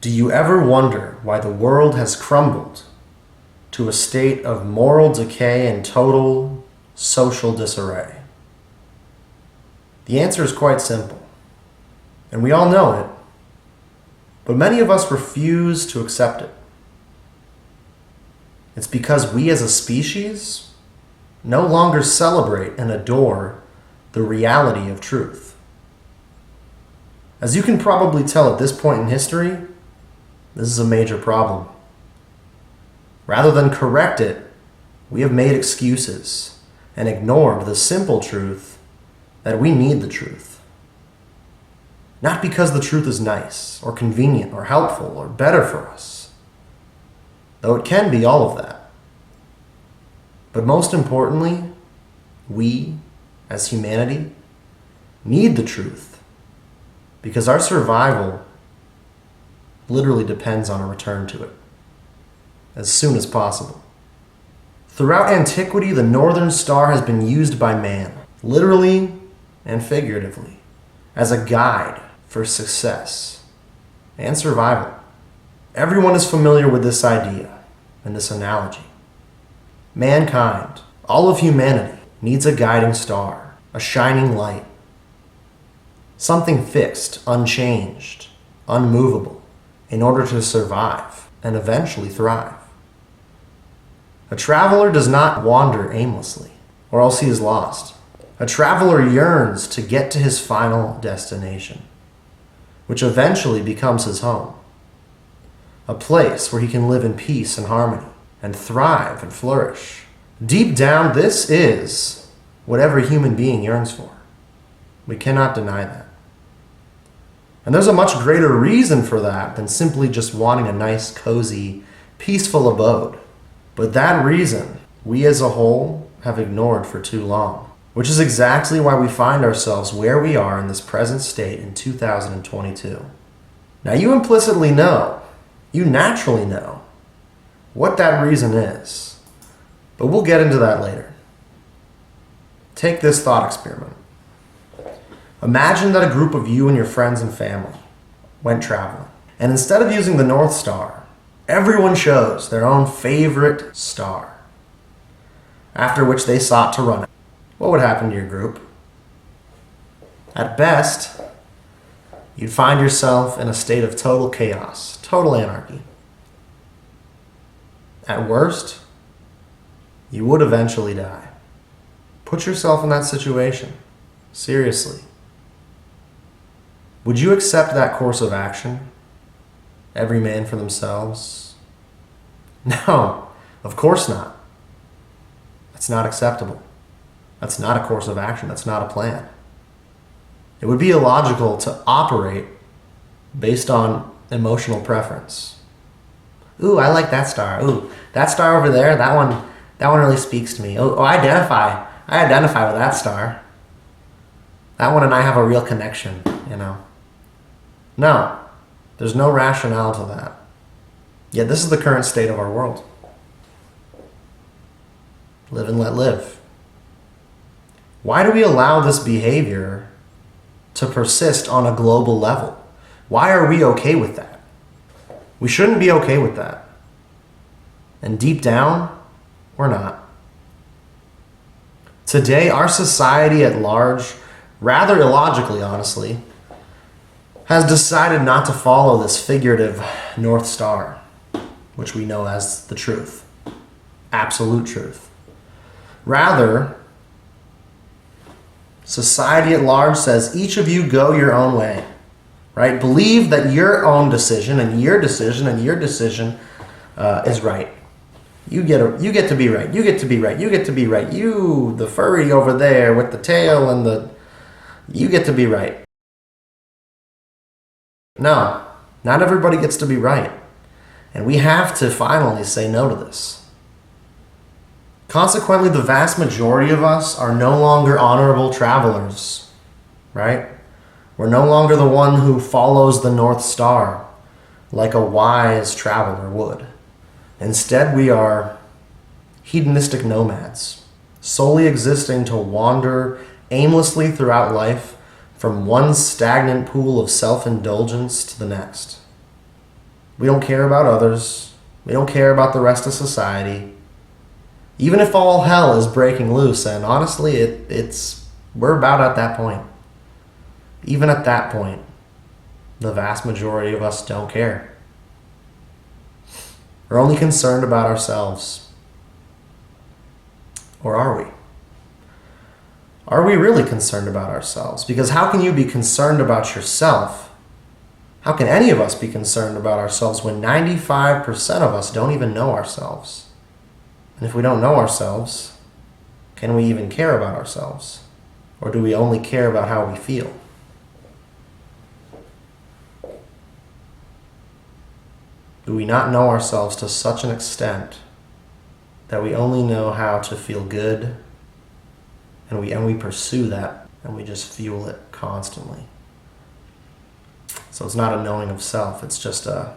Do you ever wonder why the world has crumbled to a state of moral decay and total social disarray? The answer is quite simple, and we all know it, but many of us refuse to accept it. It's because we as a species no longer celebrate and adore the reality of truth. As you can probably tell at this point in history, this is a major problem. Rather than correct it, we have made excuses and ignored the simple truth that we need the truth. Not because the truth is nice or convenient or helpful or better for us, though it can be all of that. But most importantly, we, as humanity, need the truth because our survival literally depends on a return to it as soon as possible. Throughout antiquity, the Northern Star has been used by man, literally and figuratively, as a guide for success and survival. Everyone is familiar with this idea and this analogy. Mankind, all of humanity, needs a guiding star, a shining light, something fixed, unchanged, unmovable, in order to survive and eventually thrive. A traveler does not wander aimlessly, or else he is lost. A traveler yearns to get to his final destination, which eventually becomes his home. A place where he can live in peace and harmony, and thrive and flourish. Deep down, this is what every human being yearns for. We cannot deny that. And there's a much greater reason for that than simply just wanting a nice, cozy, peaceful abode. But that reason, we as a whole have ignored for too long, which is exactly why we find ourselves where we are in this present state in 2022. Now you implicitly know, you naturally know, what that reason is, but we'll get into that later. Take this thought experiment. Imagine that a group of you and your friends and family went traveling, and instead of using the North Star, everyone chose their own favorite star, after which they sought to run it. What would happen to your group? At best, you'd find yourself in a state of total chaos, total anarchy. At worst, you would eventually die. Put yourself in that situation. Seriously. Would you accept that course of action? Every man for themselves? No, of course not. That's not acceptable. That's not a course of action. That's not a plan. It would be illogical to operate based on emotional preference. Ooh, I like that star. Ooh, that star over there, that one really speaks to me. Oh, I identify with that star. That one and I have a real connection, you know. No, there's no rationale to that. Yet this is the current state of our world. Live and let live. Why do we allow this behavior to persist on a global level? Why are we okay with that? We shouldn't be okay with that. And deep down, we're not. Today, our society at large, rather illogically, honestly, has decided not to follow this figurative North Star, which we know as the truth, absolute truth. Rather, society at large says each of you go your own way, right? Believe that your own decision and your decision and your decision is right. You get to be right. You get to be right. You get to be right. You, the furry over there with the tail and you get to be right. No, not everybody gets to be right. And we have to finally say no to this. Consequently, the vast majority of us are no longer honorable travelers, right? We're no longer the one who follows the North Star like a wise traveler would. Instead, we are hedonistic nomads, solely existing to wander aimlessly throughout life from one stagnant pool of self-indulgence to the next. We don't care about others. We don't care about the rest of society. Even if all hell is breaking loose, and honestly, we're about at that point. Even at that point, the vast majority of us don't care. We're only concerned about ourselves. Or are we? Are we really concerned about ourselves? Because how can you be concerned about yourself? How can any of us be concerned about ourselves when 95% of us don't even know ourselves? And if we don't know ourselves, can we even care about ourselves? Or do we only care about how we feel? Do we not know ourselves to such an extent that we only know how to feel good, and we pursue that, and we just fuel it constantly? So it's not a knowing of self, it's just a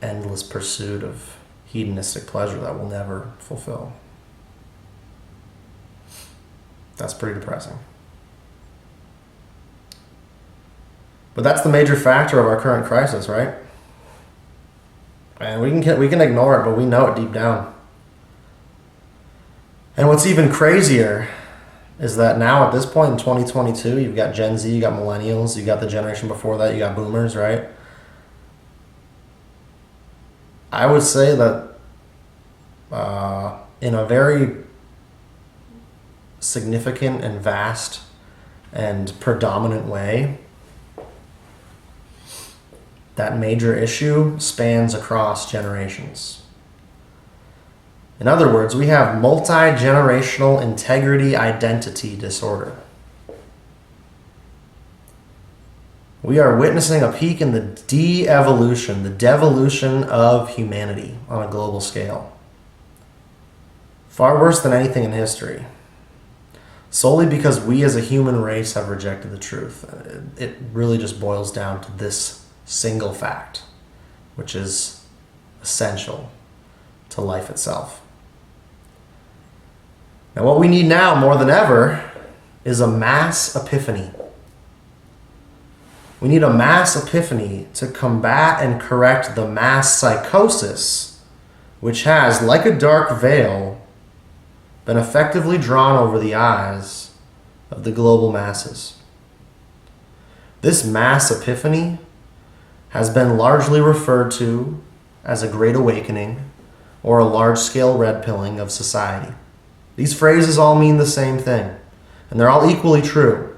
endless pursuit of hedonistic pleasure that will never fulfill. That's pretty depressing. But that's the major factor of our current crisis, right? And we can ignore it, but we know it deep down. And what's even crazier is that now at this point in 2022, you've got Gen Z, you got millennials, you got the generation before that, you got boomers, right? I would say that in a very significant and vast and predominant way, that major issue spans across generations. In other words, we have multi-generational integrity identity disorder. We are witnessing a peak in the de-evolution, the devolution of humanity on a global scale. Far worse than anything in history. Solely because we as a human race have rejected the truth. It really just boils down to this single fact, which is essential to life itself. Now, what we need now more than ever is a mass epiphany. We need a mass epiphany to combat and correct the mass psychosis, which has, like a dark veil, been effectively drawn over the eyes of the global masses. This mass epiphany has been largely referred to as a great awakening or a large-scale red pilling of society. These phrases all mean the same thing, and they're all equally true.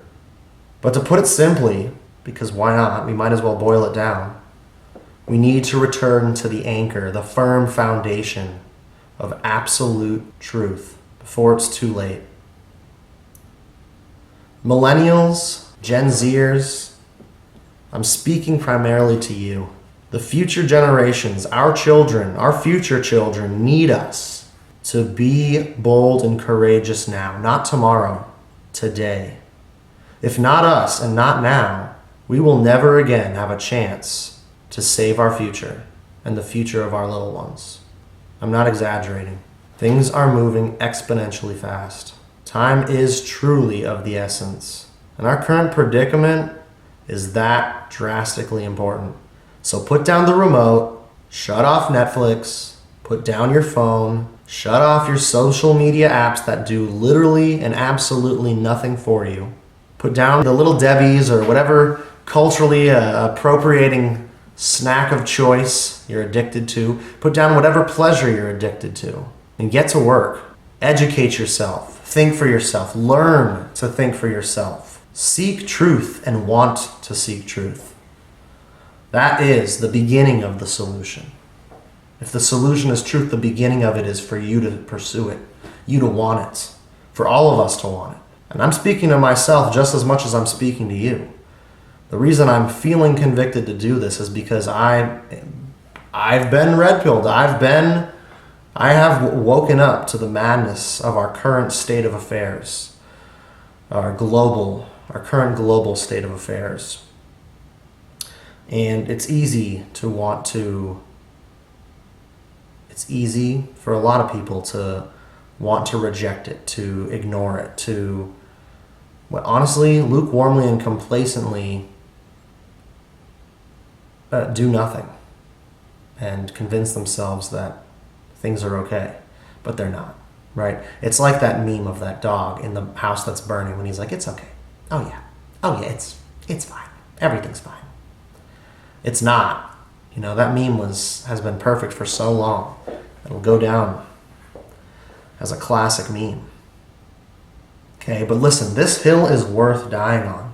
But to put it simply, because why not, we might as well boil it down, we need to return to the anchor, the firm foundation of absolute truth before it's too late. Millennials, Gen Zers, I'm speaking primarily to you. The future generations, our children, our future children need us to be bold and courageous now, not tomorrow, today. If not us and not now, we will never again have a chance to save our future and the future of our little ones. I'm not exaggerating. Things are moving exponentially fast. Time is truly of the essence. And our current predicament is that drastically important. So put down the remote, shut off Netflix, put down your phone, shut off your social media apps that do literally and absolutely nothing for you. Put down the Little Debbies or whatever culturally appropriating snack of choice you're addicted to. Put down whatever pleasure you're addicted to and get to work. Educate yourself. Think for yourself. Learn to think for yourself. Seek truth and want to seek truth. That is the beginning of the solution. If the solution is truth, the beginning of it is for you to pursue it, you to want it, for all of us to want it. And I'm speaking to myself just as much as I'm speaking to you. The reason I'm feeling convicted to do this is because I've been red-pilled. I have woken up to the madness of our current state of affairs, our current global state of affairs. And it's easy for a lot of people to want to reject it, to ignore it, to honestly, lukewarmly and complacently do nothing. and convince themselves that things are okay, but they're not, right? It's like that meme of that dog in the house that's burning when he's like, it's okay. Oh yeah, it's fine. Everything's fine. It's not. That meme has been perfect for so long. It'll go down as a classic meme. Okay, but listen, this hill is worth dying on.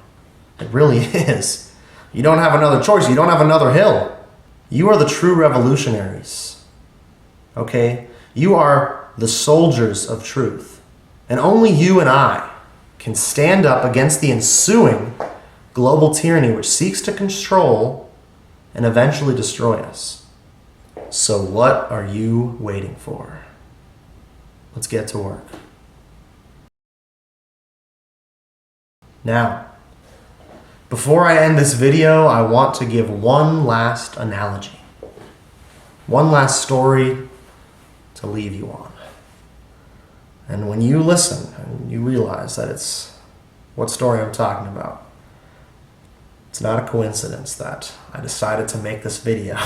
It really is. You don't have another choice. You don't have another hill. You are the true revolutionaries. Okay? You are the soldiers of truth. And only you and I can stand up against the ensuing global tyranny which seeks to control and eventually destroy us. So what are you waiting for? Let's get to work. Now, before I end this video, I want to give one last analogy, one last story to leave you on. And when you listen and you realize that it's what story I'm talking about, it's not a coincidence that I decided to make this video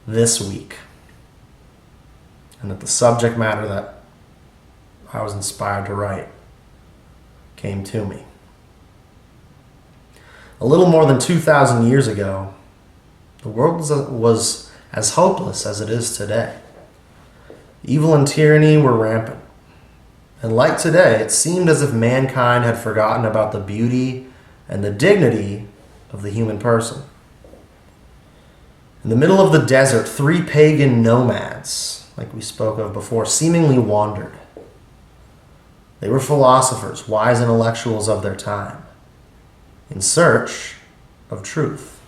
this week, and that the subject matter that I was inspired to write came to me. A little more than 2,000 years ago, the world was as hopeless as it is today. Evil and tyranny were rampant. And like today, it seemed as if mankind had forgotten about the beauty and the dignity of the human person. In the middle of the desert, 3 pagan nomads, like we spoke of before, seemingly wandered. They were philosophers, wise intellectuals of their time, in search of truth.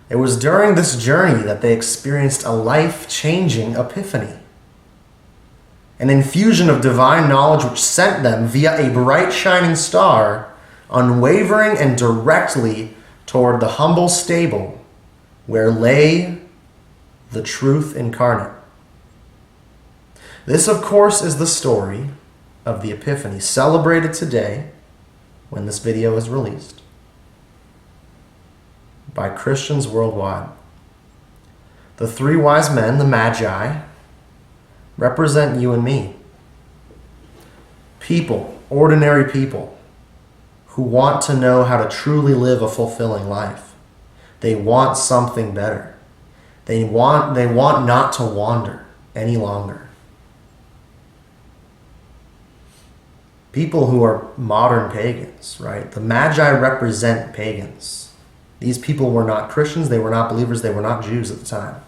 It was during this journey that they experienced a life-changing epiphany, an infusion of divine knowledge which sent them via a bright shining star, unwavering and directly toward the humble stable where lay the truth incarnate. This, of course, is the story of the Epiphany, celebrated today when this video is released by Christians worldwide. The 3 wise men, the Magi, represent you and me. People, ordinary people, who want to know how to truly live a fulfilling life. They want something better. They want not to wander any longer. People who are modern pagans, right? The Magi represent pagans. These people were not Christians, they were not believers, they were not Jews at the time.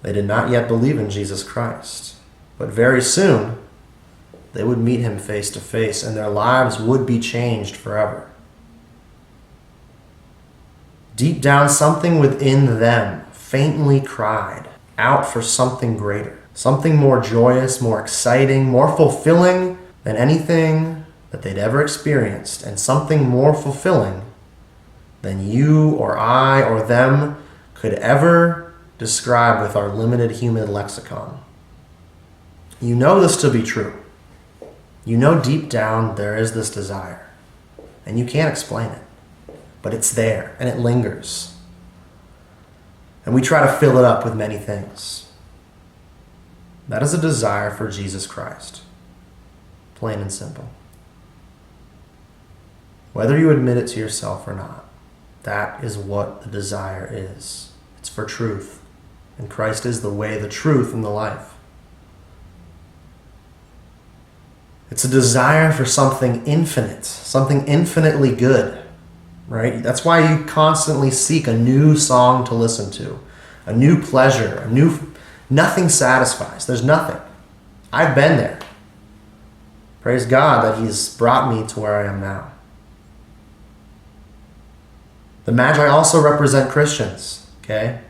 They did not yet believe in Jesus Christ. But very soon, they would meet him face to face, and their lives would be changed forever. Deep down, something within them faintly cried out for something greater. Something more joyous, more exciting, more fulfilling than anything that they'd ever experienced, and something more fulfilling than you or I or them could ever describe with our limited human lexicon. You know this to be true. You know deep down there is this desire, and you can't explain it, but it's there, and it lingers. And we try to fill it up with many things. That is a desire for Jesus Christ. Plain and simple. Whether you admit it to yourself or not, that is what the desire is. It's for truth. And Christ is the way, the truth, and the life. It's a desire for something infinite, something infinitely good, right? That's why you constantly seek a new song to listen to, a new pleasure, nothing satisfies. There's nothing. I've been there. Praise God that he's brought me to where I am now. The Magi also represent Christians, okay?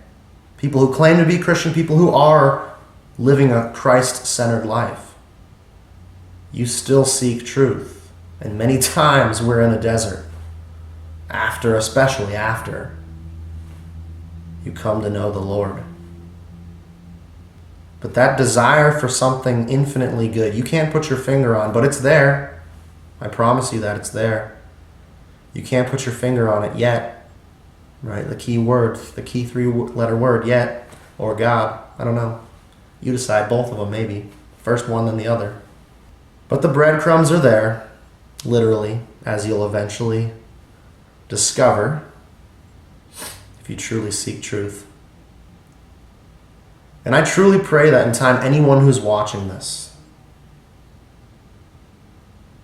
People who claim to be Christian, people who are living a Christ-centered life. You still seek truth. And many times we're in a desert. Especially after you come to know the Lord. But that desire for something infinitely good, you can't put your finger on, but it's there. I promise you that it's there. You can't put your finger on it yet. right? The key word, the key three-letter word, yet, or God. I don't know. You decide, both of them maybe. First one, then the other. But the breadcrumbs are there, literally, as you'll eventually discover if you truly seek truth. And I truly pray that in time, anyone who's watching this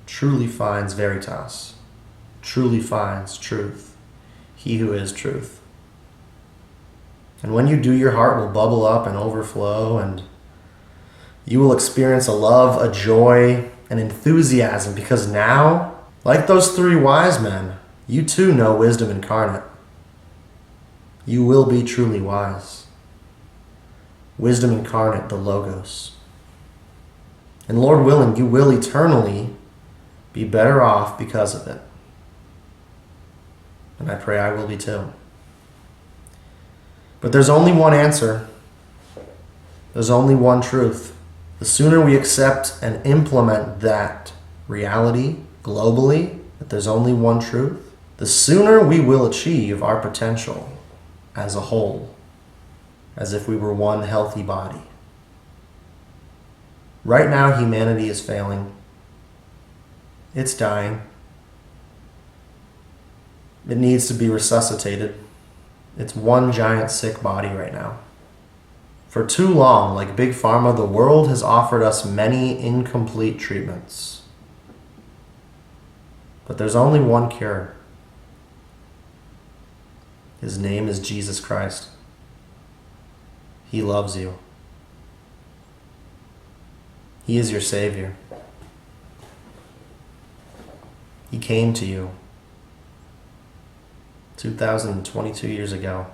truly finds Veritas, truly finds truth, he who is truth. And when you do, your heart will bubble up and overflow, and you will experience a love, a joy, an enthusiasm, because now, like those three wise men, you too know wisdom incarnate. You will be truly wise. Wisdom incarnate, the Logos. And Lord willing, you will eternally be better off because of it. And I pray I will be too. But there's only one answer. There's only one truth. The sooner we accept and implement that reality globally, that there's only one truth, the sooner we will achieve our potential as a whole, as if we were one healthy body. Right now, humanity is failing. It's dying. It needs to be resuscitated. It's one giant sick body right now. For too long, like Big Pharma, the world has offered us many incomplete treatments. But there's only one cure. His name is Jesus Christ. He loves you. He is your Savior. He came to you 2022 years ago.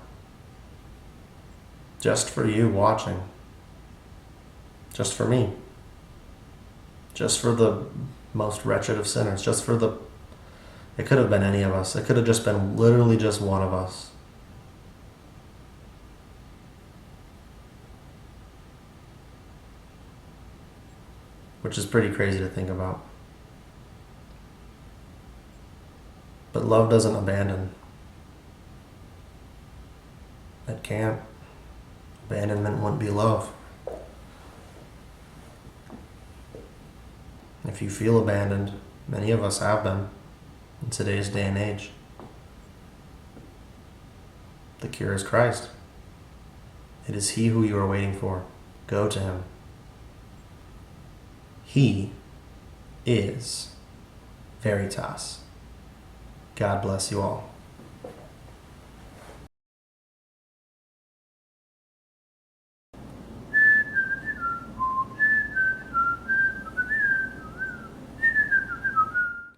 Just for you watching. Just for me. Just for the most wretched of sinners. It could have been any of us. It could have just been literally just one of us. Which is pretty crazy to think about. But love doesn't abandon. It can't. Abandonment wouldn't be love. If you feel abandoned, many of us have been in today's day and age. The cure is Christ. It is He who you are waiting for. Go to Him. He is Veritas. God bless you all.